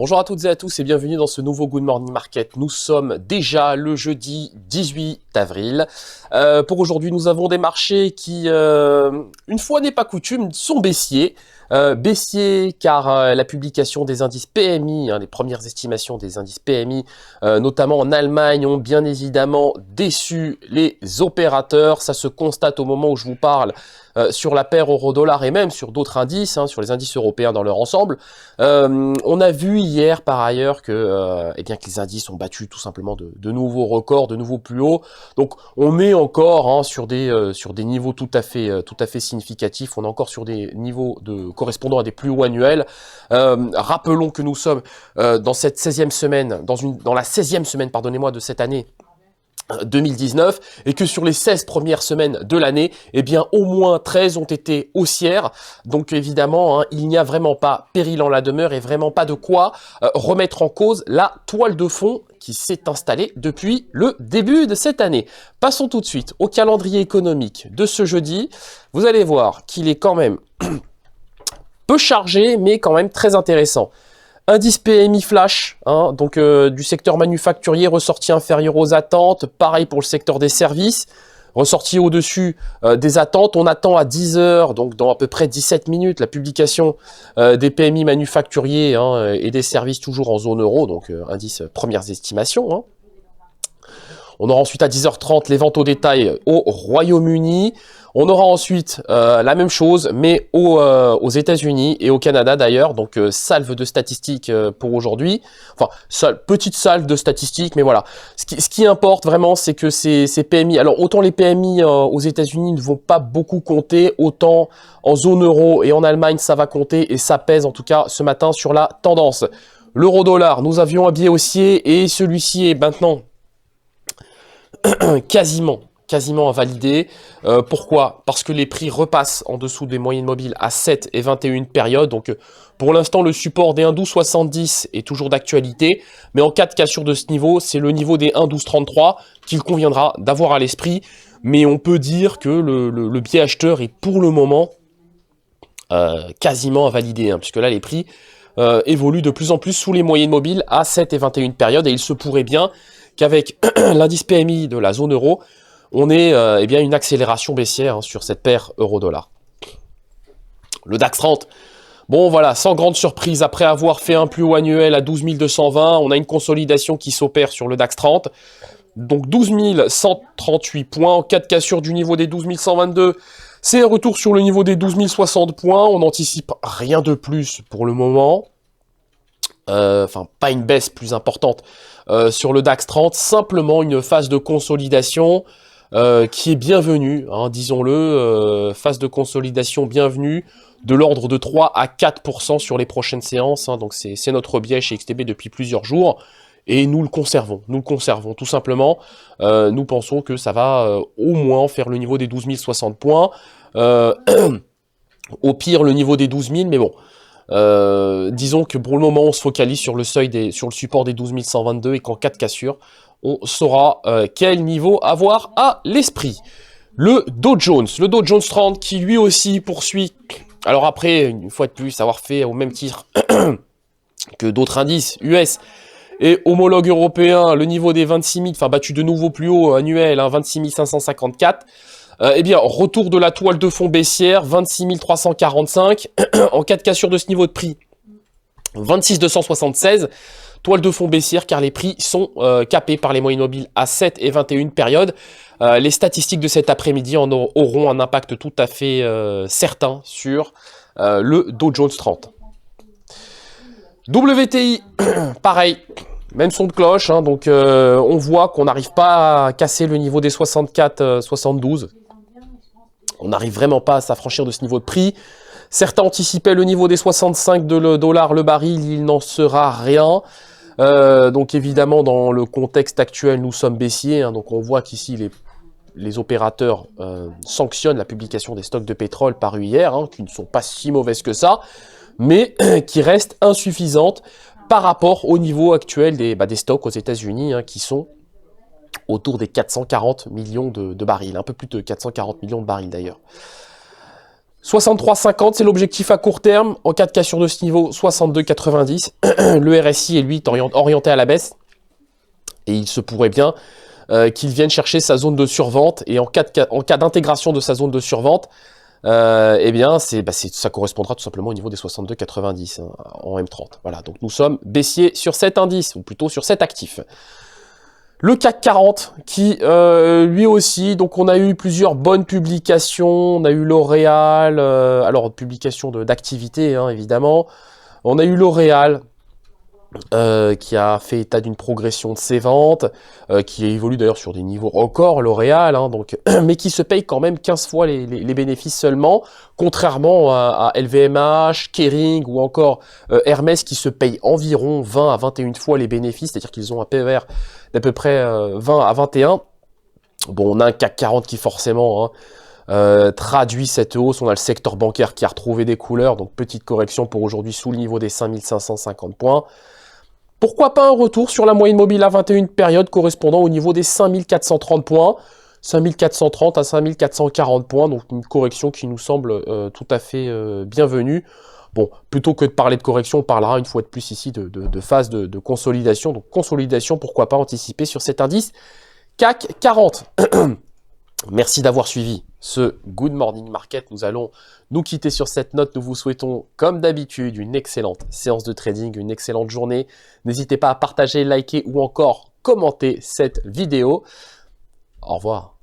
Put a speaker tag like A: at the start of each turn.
A: Bonjour à toutes et à tous et bienvenue dans ce nouveau Good Morning Market. Nous sommes déjà le jeudi 18 avril. Pour aujourd'hui, nous avons des marchés qui, une fois n'est pas coutume, sont baissiers. Baissiers car la publication des indices PMI, les premières estimations des indices PMI, notamment en Allemagne, ont bien évidemment déçu les opérateurs. Ça se constate au moment où je vous parle sur la paire euro-dollar et même sur d'autres indices, sur les indices européens dans leur ensemble. On a vu hier par ailleurs que, que les indices ont battu tout simplement de nouveaux records, de nouveaux plus hauts. Donc on est encore sur des niveaux tout à fait significatifs. On est encore sur des niveaux correspondant à des plus hauts annuels. Rappelons que nous sommes dans cette 16e semaine, dans la 16e semaine, pardonnez-moi, de cette année 2019, et que sur les 16 premières semaines de l'année, au moins 13 ont été haussières. Donc évidemment, il n'y a vraiment pas péril en la demeure et vraiment pas de quoi remettre en cause la toile de fond qui s'est installée depuis le début de cette année. Passons tout de suite au calendrier économique de ce jeudi. Vous allez voir qu'il est quand même peu chargé, mais quand même très intéressant. Indice PMI flash, du secteur manufacturier, ressorti inférieur aux attentes. Pareil pour le secteur des services, ressorti au-dessus des attentes. On attend à 10 heures, donc dans à peu près 17 minutes, la publication des PMI manufacturiers et des services toujours en zone euro, donc indice premières estimations. On aura ensuite à 10h30 les ventes au détail au Royaume-Uni. On aura ensuite la même chose, mais aux États-Unis et au Canada d'ailleurs. Donc salve de statistiques pour aujourd'hui. Enfin, petite salve de statistiques, mais voilà. Ce qui importe vraiment, c'est que ces PMI... Alors autant les PMI aux États-Unis ne vont pas beaucoup compter, autant en zone euro et en Allemagne, ça va compter et ça pèse en tout cas ce matin sur la tendance. L'euro-dollar, nous avions un biais haussier et celui-ci est maintenant quasiment à valider. Pourquoi? Parce que les prix repassent en dessous des moyennes mobiles à 7 et 21 périodes. Donc pour l'instant, le support des 1,1270 est toujours d'actualité. Mais en cas de cassure de ce niveau, c'est le niveau des 1,1233 qu'il conviendra d'avoir à l'esprit. Mais on peut dire que le biais acheteur est pour le moment quasiment à valider. Puisque là, les prix évoluent de plus en plus sous les moyennes mobiles à 7 et 21 périodes. Et il se pourrait bien qu'avec l'indice PMI de la zone euro, on ait une accélération baissière sur cette paire euro-dollar. Le DAX 30, bon voilà, sans grande surprise, après avoir fait un plus haut annuel à 12 220, on a une consolidation qui s'opère sur le DAX 30. Donc 12 138 points, en cas de cassure du niveau des 12 122, c'est un retour sur le niveau des 12 060 points. On n'anticipe rien de plus pour le moment. Pas une baisse plus importante sur le DAX 30, simplement une phase de consolidation qui est bienvenue, disons-le, phase de consolidation bienvenue, de l'ordre de 3 à 4% sur les prochaines séances, donc c'est notre biais chez XTB depuis plusieurs jours, et nous le conservons tout simplement. Nous pensons que ça va au moins faire le niveau des 12 060 points, au pire le niveau des 12 000, mais bon. Disons que pour le moment on se focalise sur le support des 12 122 et qu'en cas de cassure on saura quel niveau avoir à l'esprit. Le Dow Jones 30 qui lui aussi poursuit, alors après une fois de plus avoir fait au même titre que d'autres indices US et homologues européens le niveau des 26 000, battu de nouveau plus haut annuel, 26 554. Retour de la toile de fond baissière, 26 345. En cas de cassure de ce niveau de prix, 26 276. Toile de fond baissière car les prix sont capés par les moyennes mobiles à 7 et 21 périodes. Les statistiques de cet après-midi auront un impact tout à fait certain sur le Dow Jones 30. WTI, pareil. Même son de cloche, on voit qu'on n'arrive pas à casser le niveau des 64-72. On n'arrive vraiment pas à s'affranchir de ce niveau de prix. Certains anticipaient le niveau des 65 $ le baril, il n'en sera rien. Donc évidemment, dans le contexte actuel, nous sommes baissiers. Donc on voit qu'ici, les opérateurs sanctionnent la publication des stocks de pétrole parus hier, qui ne sont pas si mauvaises que ça, mais qui restent insuffisantes par rapport au niveau actuel des stocks aux États-Unis, qui sont autour des 440 millions de barils, un peu plus de 440 millions de barils d'ailleurs. 63,50, c'est l'objectif à court terme. En cas de cassure de ce niveau, 62,90. Le RSI est lui orienté à la baisse. Et il se pourrait bien qu'il vienne chercher sa zone de survente. Et en cas d'intégration de sa zone de survente, eh bien, ça correspondra tout simplement au niveau des 62,90 hein, en M30. Voilà, donc nous sommes baissiers sur cet indice, ou plutôt sur cet actif. Le CAC 40 qui, lui aussi, donc on a eu plusieurs bonnes publications, on a eu L'Oréal, alors publication d'activité hein, évidemment, on a eu L'Oréal qui a fait état d'une progression de ses ventes, qui évolue d'ailleurs sur des niveaux records, L'Oréal, hein, donc, mais qui se paye quand même 15 fois les bénéfices seulement, contrairement à LVMH, Kering ou encore Hermès qui se payent environ 20 à 21 fois les bénéfices, c'est-à-dire qu'ils ont un PER d'à peu près 20 à 21. Bon, on a un CAC 40 qui forcément traduit cette hausse, on a le secteur bancaire qui a retrouvé des couleurs, donc petite correction pour aujourd'hui sous le niveau des 5550 points. Pourquoi pas un retour sur la moyenne mobile à 21 périodes correspondant au niveau des 5430 points, 5430 à 5440 points, donc une correction qui nous semble tout à fait bienvenue. Bon, plutôt que de parler de correction, on parlera une fois de plus ici de phase de consolidation. Donc consolidation, pourquoi pas anticiper sur cet indice CAC 40. Merci d'avoir suivi ce Good Morning Market. Nous allons nous quitter sur cette note. Nous vous souhaitons, comme d'habitude, une excellente séance de trading, une excellente journée. N'hésitez pas à partager, liker ou encore commenter cette vidéo. Au revoir.